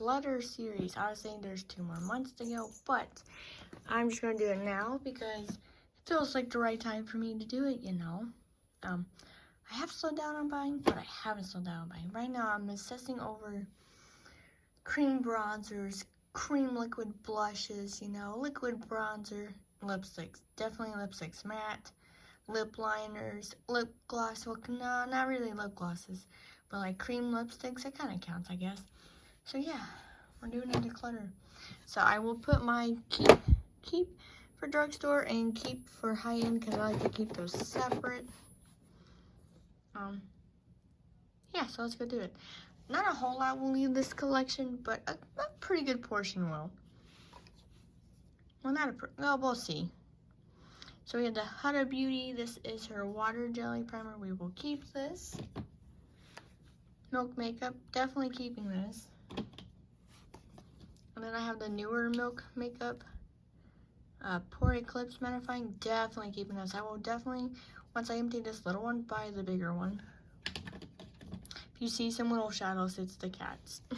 declutter series. I was saying there's 2 more months to go, but I'm just gonna do it now because it feels like the right time for me to do it, you know. I have slowed down on buying, but I haven't slowed down on buying. Right now, I'm obsessing over cream bronzers, cream liquid blushes, you know, liquid bronzer, lipsticks, definitely lipsticks, matte, lip liners, lip gloss. Well, no, not really lip glosses, but like cream lipsticks, that kind of counts, I guess. So yeah, we're doing a declutter. So I will put my keep for drugstore and keep for high end because I like to keep those separate. Yeah, so let's go do it. Not a whole lot will leave this collection, but a pretty good portion will. Well, we'll see. So we have the Huda Beauty. This is her water jelly primer. We will keep this. Milk Makeup, definitely keeping this. And then I have the newer Milk Makeup Pore Eclipse Mattifying, definitely keeping this. I will definitely, once I empty this little one, buy the bigger one. If you see some little shadows, it's the cats. We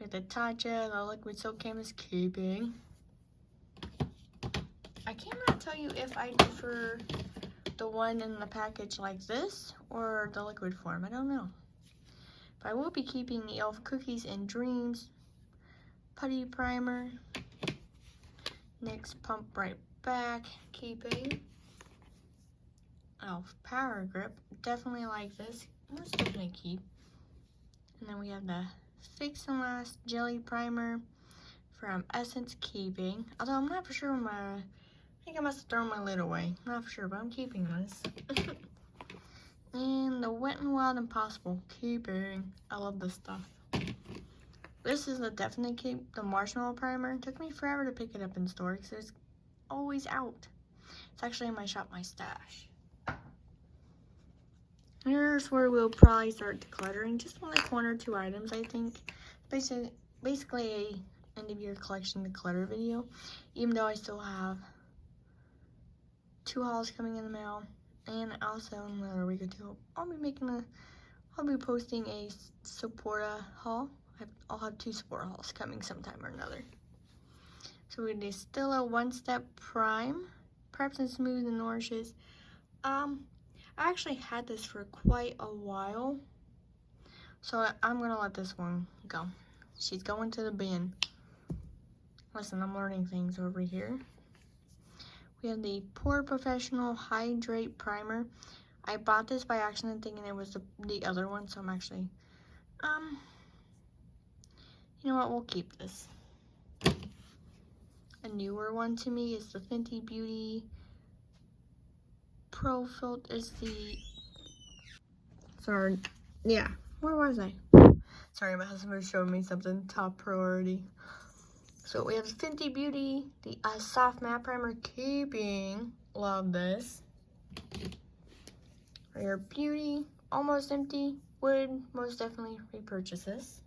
have the Tatcha, the Liquid Soap Canvas, keeping. I cannot tell you if I prefer the one in the package like this or the liquid form. I don't know. But I will be keeping the e.l.f. Cookies and Dreams Putty Primer. NYX Pump Right Back, keeping. e.l.f. Power Grip, definitely like this. Most definitely keep. And then we have the Fix and Last Jelly Primer from Essence, keeping. Although I'm not for sure I think I must have thrown my lid away. I'm not for sure, but I'm keeping this. And the Wet n Wild Impossible, keeping. I love this stuff. This is a definite keep, the Marshmallow Primer. It took me forever to pick it up in store because it's always out. It's actually in my shop, My Stash. Here's where we'll probably start decluttering. Just like 1 or 2 items, I think. Basically a end of year collection declutter video. Even though I still have 2 hauls coming in the mail. And also in another week or 2, I'll be posting a Sephora haul. I'll have 2 Sephora hauls coming sometime or another. So we do still a One Step Prime. Preps and Smooth and Nourishes. I actually had this for quite a while. So I'm gonna let this one go. She's going to the bin. Listen, I'm learning things over here. We have the Pore Professional Hydrate Primer. I bought this by accident thinking it was the other one, so I'm actually, you know what, we'll keep this. A newer one to me is the Fenty Beauty Pro Filter. Is the, sorry, yeah, where was I? Sorry, my husband was showing me something, top priority. So we have the Fenty Beauty, the Soft Matte Primer, keeping. Love this. Rare Beauty, almost empty. Would most definitely repurchase this.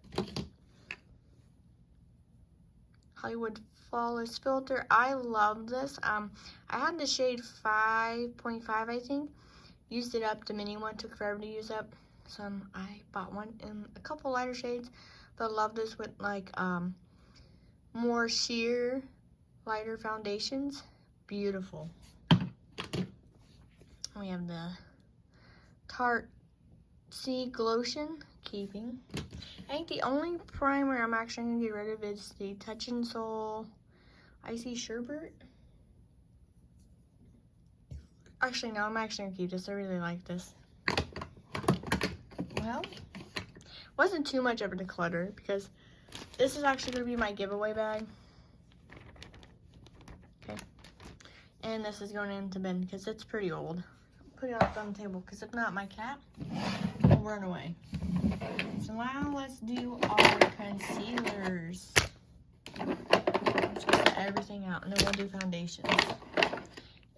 Hollywood Flawless Filter, I love this. I had the shade 5.5, I think. Used it up, the mini one took forever to use up. So I bought one in a couple lighter shades, but I love this with like more sheer, lighter foundations. Beautiful. We have the Tarte Sea Glotion, keeping. I think the only primer I'm actually going to get rid of is the Touch and Soul Icy Sherbet. Actually, no, I'm actually going to keep this. I really like this. Well, wasn't too much of a declutter because this is actually going to be my giveaway bag. Okay. And this is going into bin because it's pretty old. Put it up on the table because if not, my cat will run away. So now let's do our concealers. Let's get everything out and then we'll do foundations.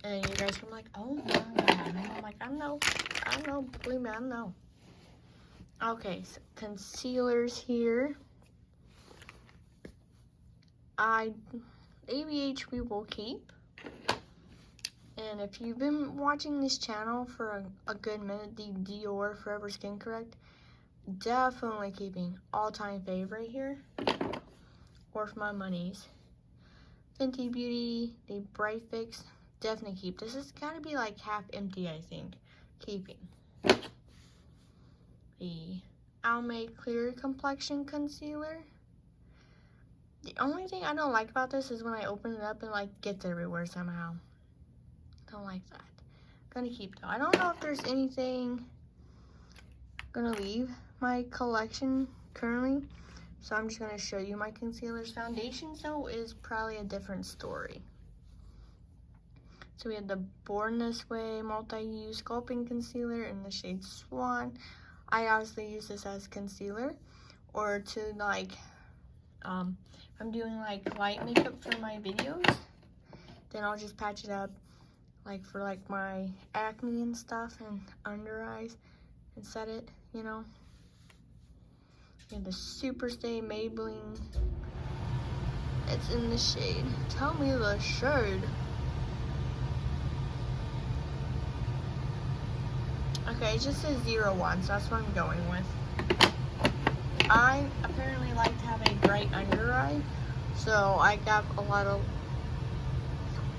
And you guys are like, oh my god. And I'm like, I know, believe me, I know. Okay, so concealers here. ABH we will keep. And if you've been watching this channel for a good minute, the Dior Forever Skin Correct, definitely keeping all-time favorite here. Worth my monies. Fenty Beauty, the Bright Fix, definitely keep. This has got to be like half empty, I think. Keeping. The Almay Clear Complexion Concealer. The only thing I don't like about this is when I open it up and like gets everywhere somehow. Don't like that. Gonna keep though. I don't know if there's anything gonna leave my collection currently. So I'm just gonna show you my concealers. Foundations though is probably a different story. So we have the Born This Way Multi-Use Sculpting Concealer in the shade Swan. I obviously use this as concealer or to like, I'm doing like light makeup for my videos. Then I'll just patch it up like for like my acne and stuff and under eyes and set it, you know. And the Superstay Maybelline. It's in the shade. Tell me the shade. Okay, it just says 01, so that's what I'm going with. I apparently like to have a bright under eye, so I got a lot of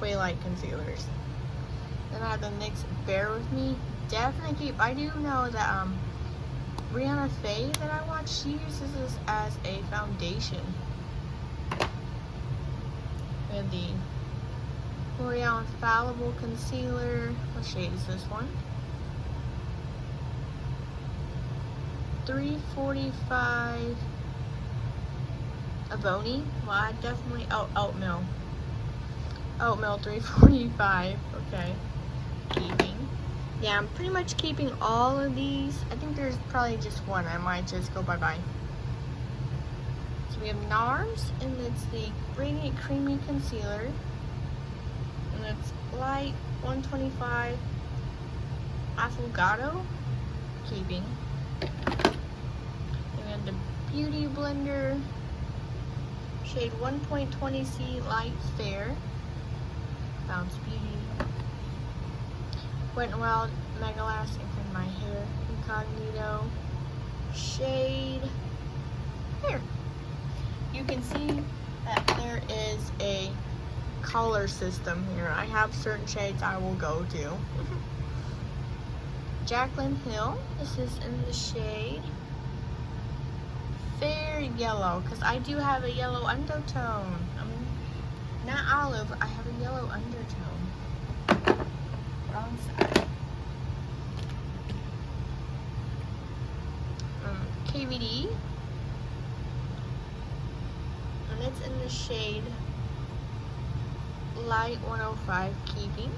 way light concealers. Then I have the NYX Bear With Me. Definitely keep. I do know that Rihanna Faye that I watch, she uses this as a foundation. We have the L'Oreal Infallible Concealer. What shade is this one? 345 Avoni. Well, I definitely, Oatmeal 345. Okay, keeping. Yeah, I'm pretty much keeping all of these. I think there's probably just one I might just go bye-bye. So we have NARS, and it's the Radiant Creamy Concealer, and it's light 125 Affogato, keeping. And the Beauty Blender shade 1.20C Light Fair, Bounce Beauty. Wet n Wild Mega Lasting in my hair, Incognito shade Fair. You can see that there is a color system here. I have certain shades I will go to. Jaclyn Hill, this is in the shade Fair Yellow, because I do have a yellow undertone. Not olive, I have a yellow undertone. Wrong side. KVD, and it's in the shade Light 105 Keeping.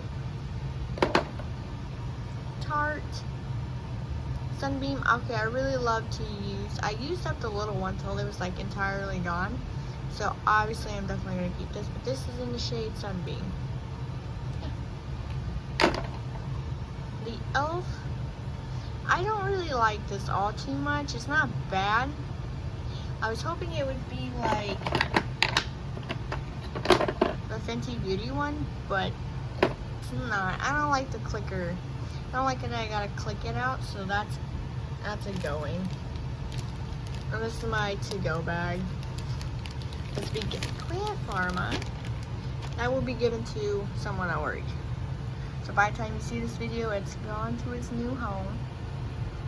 Tarte Sunbeam. Okay, I really love to use. I used up the little one till it was like entirely gone. So obviously I'm definitely gonna keep this. But this is in the shade Sunbeam. Yeah. The e.l.f. I don't really like this all too much. It's not bad. I was hoping it would be like the Fenty Beauty one, but it's not. I don't like the clicker. I don't like it. I gotta click it out, so that's a going. And this is my to-go bag. It's be given to Pharma. That will be given to someone at work. So by the time you see this video, it's gone to its new home.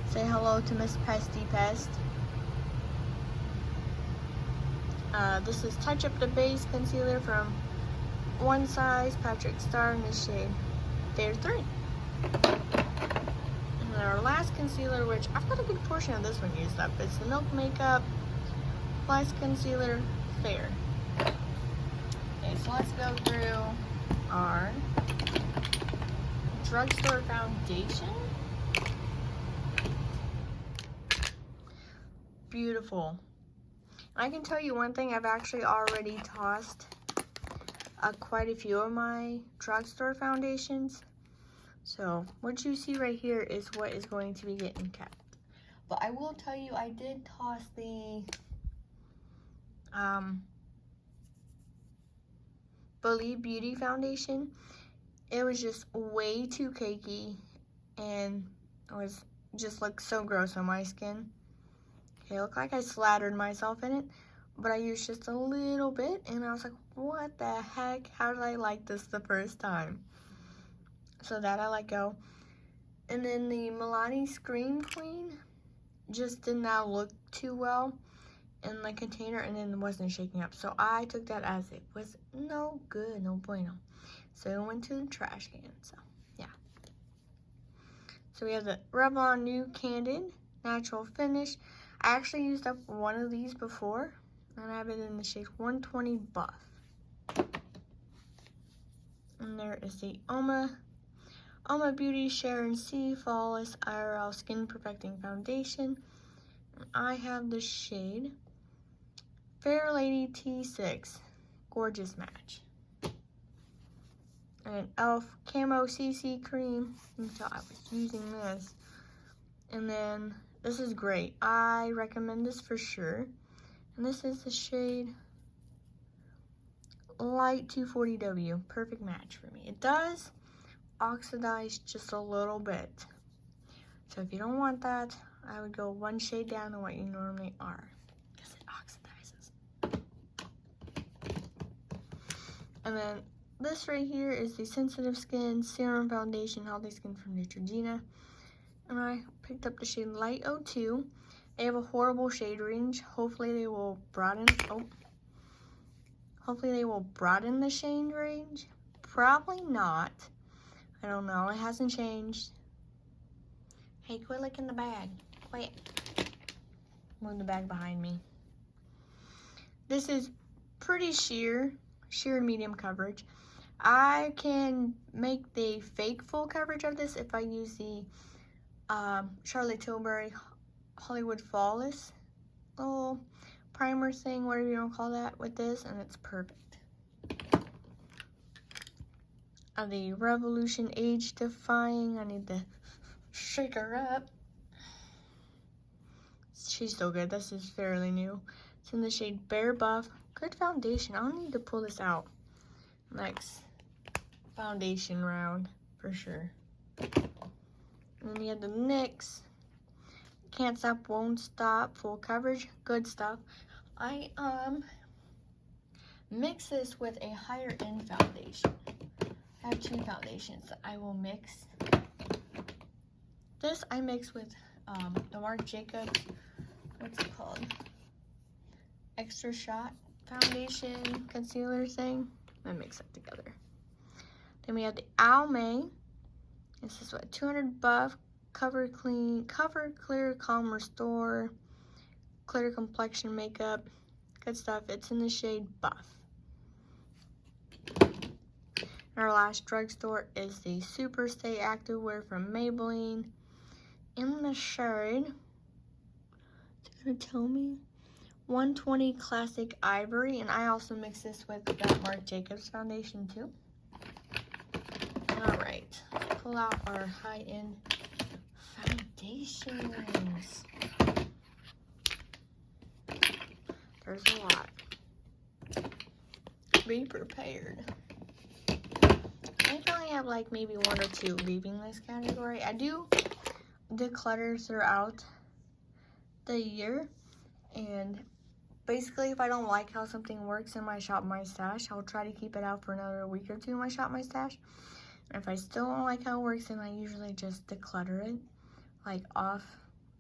Say hello to Miss Pesty Pest. This is Touch Up the Base Concealer from One Size Patrick Star in the shade Fair 3. And then our last concealer, which I've got a good portion of this one used up, it's the Milk Makeup Plus Concealer Fair. Okay, so let's go through our drugstore foundation. Beautiful. I can tell you one thing, I've actually already tossed quite a few of my drugstore foundations. So what you see right here is what is going to be getting kept. But I will tell you, I did toss the Believe Beauty foundation. It was just way too cakey and it was just looked so gross on my skin. Okay, it looked like I slathered myself in it, but I used just a little bit, and I was like, what the heck? How did I like this the first time? So that I let go. And then the Milani Scream Queen just did not look too well in the container, and then wasn't shaking up. So I took that as it was no good, no bueno. So it went to the trash can, so yeah. So we have the Revlon New Candid Natural Finish. I actually used up one of these before, and I have it in the shade 120 Buff. And there is the Oma Beauty Sharon C Flawless IRL Skin Perfecting Foundation. And I have the shade Fair Lady T6 Gorgeous Match. And an e.l.f. Camo CC Cream. You can tell I was using this. And then this is great. I recommend this for sure. And this is the shade Light 240W. Perfect match for me. It does oxidize just a little bit. So if you don't want that, I would go one shade down than what you normally are, because it oxidizes. And then this right here is the Sensitive Skin Serum Foundation Healthy Skin from Neutrogena. And I picked up the shade Light 02. They have a horrible shade range. Hopefully they will broaden the shade range. Probably not. I don't know. It hasn't changed. Hey, quit licking the bag. Quit. Move the bag behind me. This is pretty sheer medium coverage. I can make the fake full coverage of this if I use the Charlotte Tilbury Hollywood Flawless little primer thing, whatever you want to call that, with this, and it's perfect. The Revolution Age Defying. I need to shake her up. She's so good. This is fairly new. It's in the shade Bare Buff. Good foundation. I'll need to pull this out next foundation round for sure. And then you have the NYX Can't Stop, Won't Stop full coverage. Good stuff. I mix this with a higher end foundation. I have two foundations that I will mix. This I mix with the Marc Jacobs, what's it called? Extra Shot foundation concealer thing. I mix that together. Then we have the Almay. This is what, 200 Buff, Cover Clear, Calm Restore, Clear Complexion Makeup. Good stuff. It's in the shade Buff. Our last drugstore is the Super Stay Activewear from Maybelline in the shade, it's gonna tell me, 120 Classic Ivory, and I also mix this with that Marc Jacobs foundation too. All right, let's pull out our high-end foundations. There's a lot. Be prepared. I probably have like maybe one or two leaving this category. I do declutter throughout the year, and basically if I don't like how something works in my Shop My Stash, I'll try to keep it out for another week or two in my Shop My Stash. And if I still don't like how it works, then I usually just declutter it like off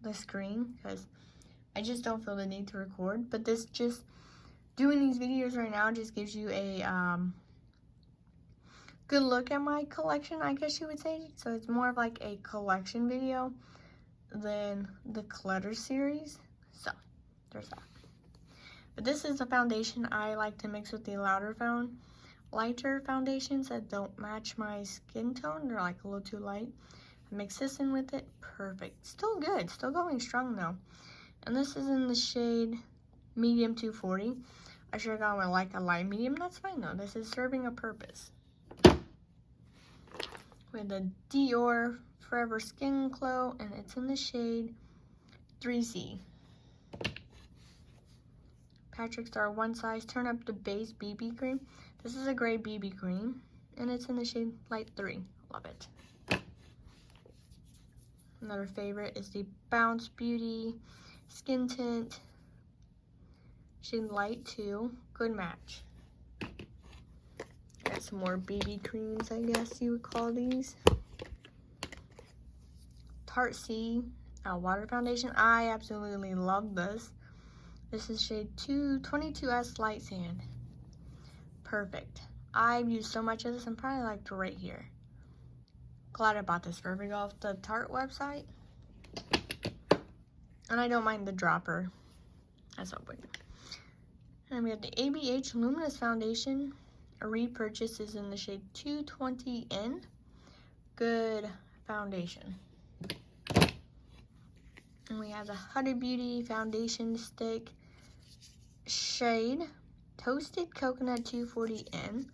the screen, because I just don't feel the need to record. But this just doing these videos right now just gives you a good look at my collection, I guess you would say. So it's more of like a collection video than the clutter series. So there's that. But this is the foundation I like to mix with the lighter foundations that don't match my skin tone. They're like a little too light. I mix this in with it. Perfect. Still good. Still going strong though. And this is in the shade Medium 240. I should have gone with like a light medium. That's fine though. This is serving a purpose. With the Dior Forever Skin Glow, and it's in the shade 3Z. Patrick Star One Size Turn Up the Base BB Cream. This is a gray BB cream, and it's in the shade Light 3. Love it. Another favorite is the Bounce Beauty Skin Tint, shade Light 2, good match. Got some more BB creams, I guess you would call these. Tarte C water foundation. I absolutely love this. This is shade 22S Light Sand. Perfect. I've used so much of this, I'm probably like right here. Glad I bought this for free off the Tarte website. And I don't mind the dropper. That's all good. And we have the ABH Luminous Foundation. A repurchase is in the shade 220N. Good foundation. And we have the Huda Beauty Foundation Stick shade Toasted Coconut 240N.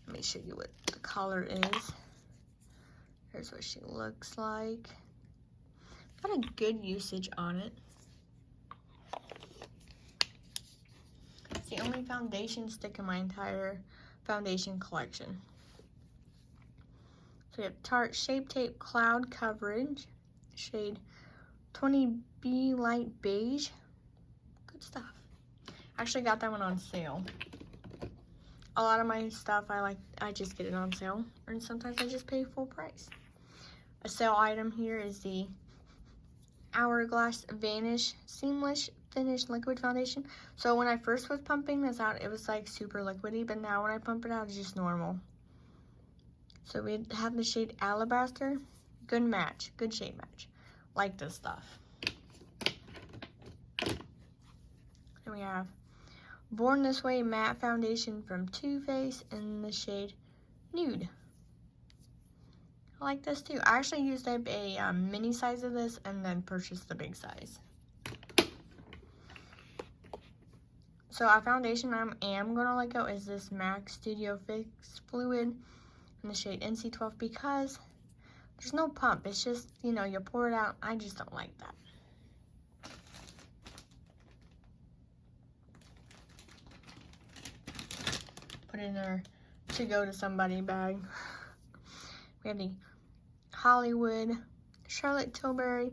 Let me show you what the color is. Here's what she looks like. Got a good usage on it. It's the only foundation stick in my entire foundation collection. So we have Tarte Shape Tape Cloud Coverage, shade 20B Light Beige. Good stuff. Actually got that one on sale. A lot of my stuff I just get it on sale, and sometimes I just pay full price. A sale item here is the Hourglass Vanish Seamless Finish Liquid Foundation. So when I first was pumping this out, it was like super liquidy, but now when I pump it out, it's just normal. So we have the shade Alabaster. Good match, good shade match. Like this stuff. And we have Born This Way Matte Foundation from Too Faced in the shade Nude. I like this too. I actually used up a mini size of this and then purchased the big size. So a foundation I am going to let go is this MAC Studio Fix Fluid in the shade NC12 because there's no pump. It's just, you know, you pour it out. I just don't like that. Put it in our to go to somebody bag. We have the Hollywood Charlotte Tilbury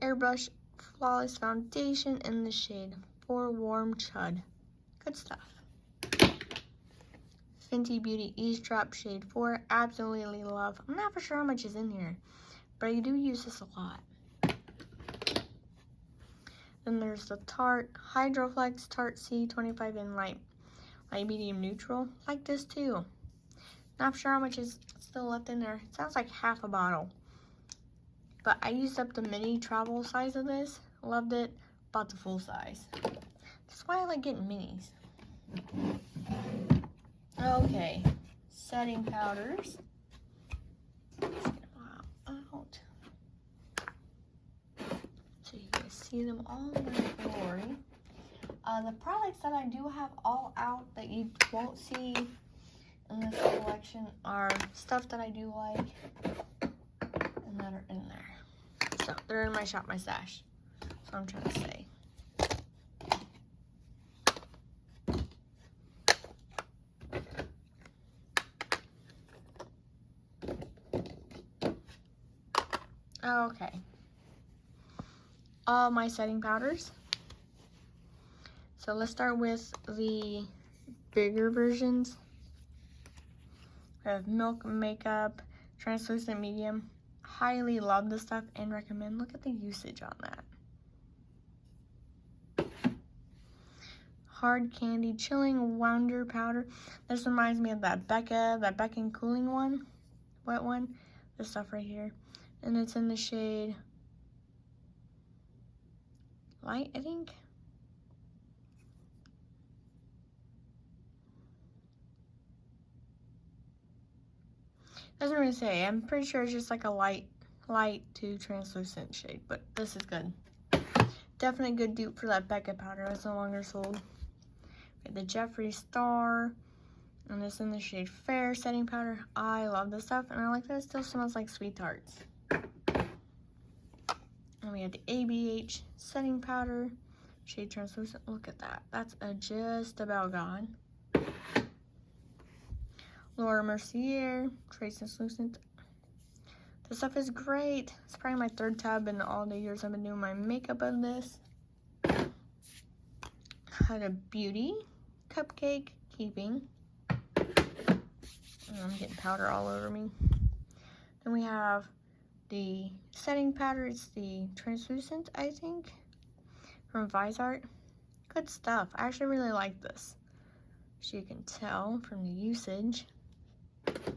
Airbrush Flawless Foundation in the shade For Warm Chud. Good stuff. Fenty Beauty Eavesdrop shade 4. Absolutely love. I'm not for sure how much is in here, but I do use this a lot. Then there's the Tarte Hydroflex Tarte C 25 in light medium neutral. Like this too. Not sure how much is still left in there. It sounds like half a bottle. But I used up the mini travel size of this. Loved it. Bought the full size. That's why I like getting minis. Okay. Setting powders. Let's get them out. So you guys see them all in their glory. The products that I do have all out that you won't see in this collection are stuff that I do like and that are in there. So they're in my shop, my stash. That's what I'm trying to say. Okay. All my setting powders. So let's start with the bigger versions. I have Milk Makeup, Translucent Medium. Highly love this stuff and recommend. Look at the usage on that. Hard Candy Chilling Wonder Powder. This reminds me of that Becca Cooling one. Wet one. This stuff right here. And it's in the shade Light, I think. Doesn't really say. I'm pretty sure it's just like a light to translucent shade, but this is good. Definitely good dupe for that Becca powder. It's no longer sold. We have the Jeffree Star, and this in the shade Fair setting powder. I love this stuff, and I like that it still smells like Sweet Tarts. And we have the ABH setting powder, shade translucent. Look at that. That's just about gone. Laura Mercier, Trace Translucent. This stuff is great. It's probably my third tub in all the years I've been doing my makeup of this. Huda Beauty Cupcake Keeping. I'm getting powder all over me. Then we have the setting powder. It's the translucent, I think, from Visart. Good stuff. I actually really like this, as you can tell from the usage. And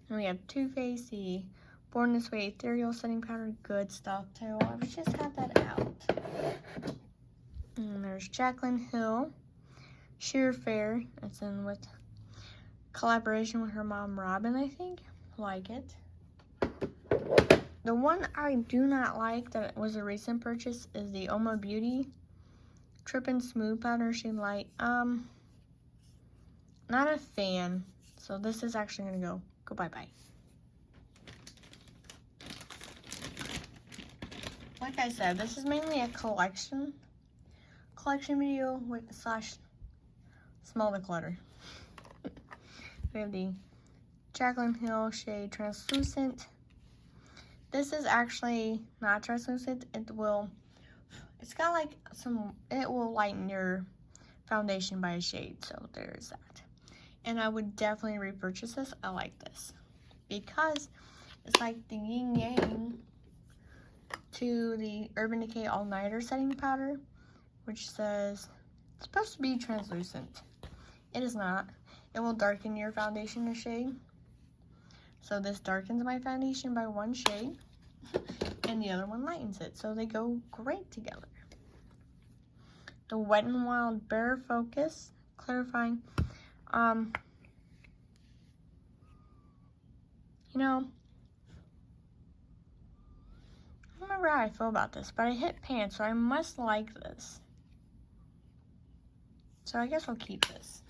we have Too Faced, the Born This Way Ethereal Setting Powder. Good stuff, too. I just got that out. And there's Jaclyn Hill Sheer Fair. It's in with collaboration with her mom, Robin, I think. Like it. The one I do not like that was a recent purchase is the Oma Beauty Trippin' Smooth Powder Shade Light. Not a fan. So this is actually gonna go bye-bye. Like I said, this is mainly a collection video with slash small declutter. We have the Jaclyn Hill shade Translucent. This is actually not translucent. It's got like it will lighten your foundation by a shade. So there's that. And I would definitely repurchase this. I like this because it's like the yin yang to the Urban Decay All Nighter Setting Powder, which says it's supposed to be translucent. It is not. It will darken your foundation a shade. So this darkens my foundation by one shade, and the other one lightens it. So they go great together. The Wet n Wild Bare Focus Clarifying. You know, I don't remember how I feel about this, but I hit pan, so I must like this. So I guess I'll keep this.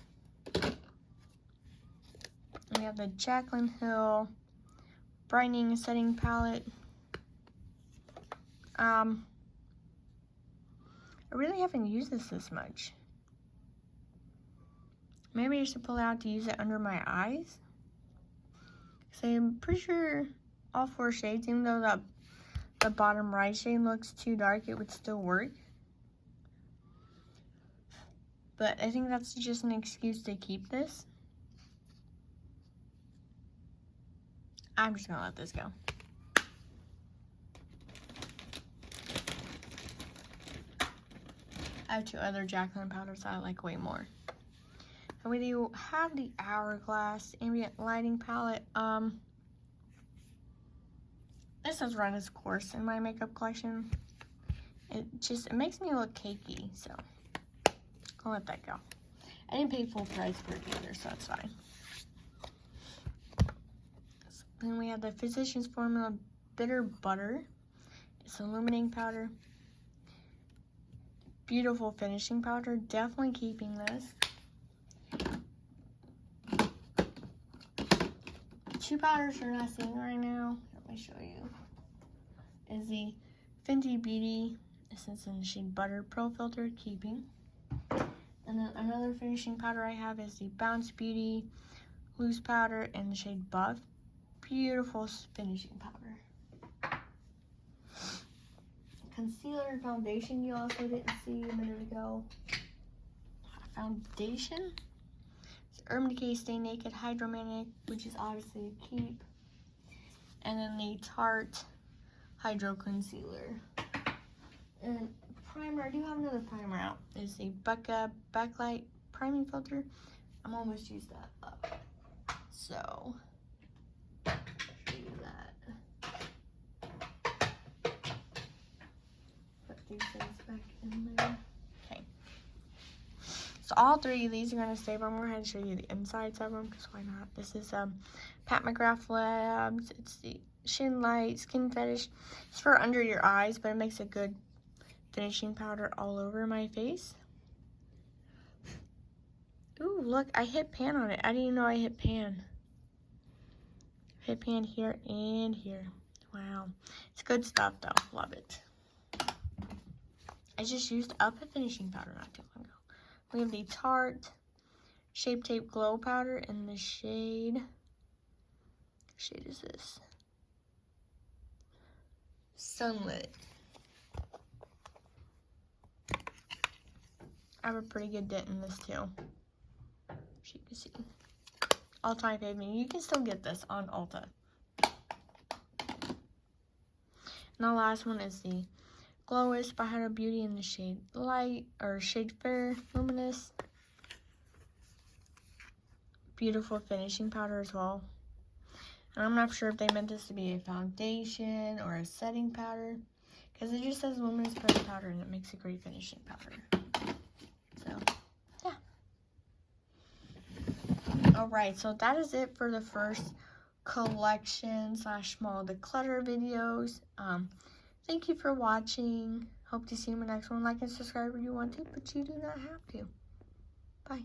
And we have the Jaclyn Hill Brightening Setting Palette. I really haven't used this much. Maybe I should pull it out to use it under my eyes. So I'm pretty sure all 4 shades, even though the bottom right shade looks too dark, it would still work. But I think that's just an excuse to keep this. I'm just gonna let this go. I have 2 other Jaclyn powders I like way more. And we do have the Hourglass Ambient Lighting Palette. This has run its course in my makeup collection. It makes me look cakey, so I'll let that go. I didn't pay full price for it either, so that's fine. Then we have the Physicians Formula Bitter Butter. It's illuminating powder. Beautiful finishing powder. Definitely keeping this. 2 powders you're not seeing right now. Let me show you. Is the Fenty Beauty Essence in the shade Butter Pro Filter Keeping. And then another finishing powder I have is the Bounce Beauty Loose Powder in the shade Buff. Beautiful finishing powder. Concealer and foundation you also didn't see a minute ago. Foundation. It's Urban Decay Stay Naked Hydro-Manic, which is obviously a keep. And then the Tarte Hydro Concealer. And primer, I do have another primer out. It's the Becca Backlight Priming Filter. I'm almost used that up. So, do that. Put these things back in there. Okay. So all 3 of these are going to stay, but I'm going to go ahead and show you the insides of them, because why not? This is Pat McGrath Labs. It's the Shin Light Skin Fetish. It's for under your eyes, but it makes a good finishing powder all over my face. Ooh, look, I hit pan on it. I didn't even know I hit pan. Hit pan here and here. Wow. It's good stuff, though. Love it. I just used up a finishing powder not too long ago. We have the Tarte Shape Tape Glow Powder in the shade. What shade is this? Sunlit. I have a pretty good dent in this too. As you can see. All-time favorite. You can still get this on Ulta. And the last one is the Glow-Wisp by Huda Beauty in the shade Light, or shade Fair Luminous. Beautiful finishing powder as well. And I'm not sure if they meant this to be a foundation or a setting powder, because it just says luminous pressure powder and it makes a great finishing powder. So, yeah. Alright, so that is it for the first collection / small declutter videos. Thank you for watching. Hope to see you in my next one. Like and subscribe if you want to, but you do not have to. Bye.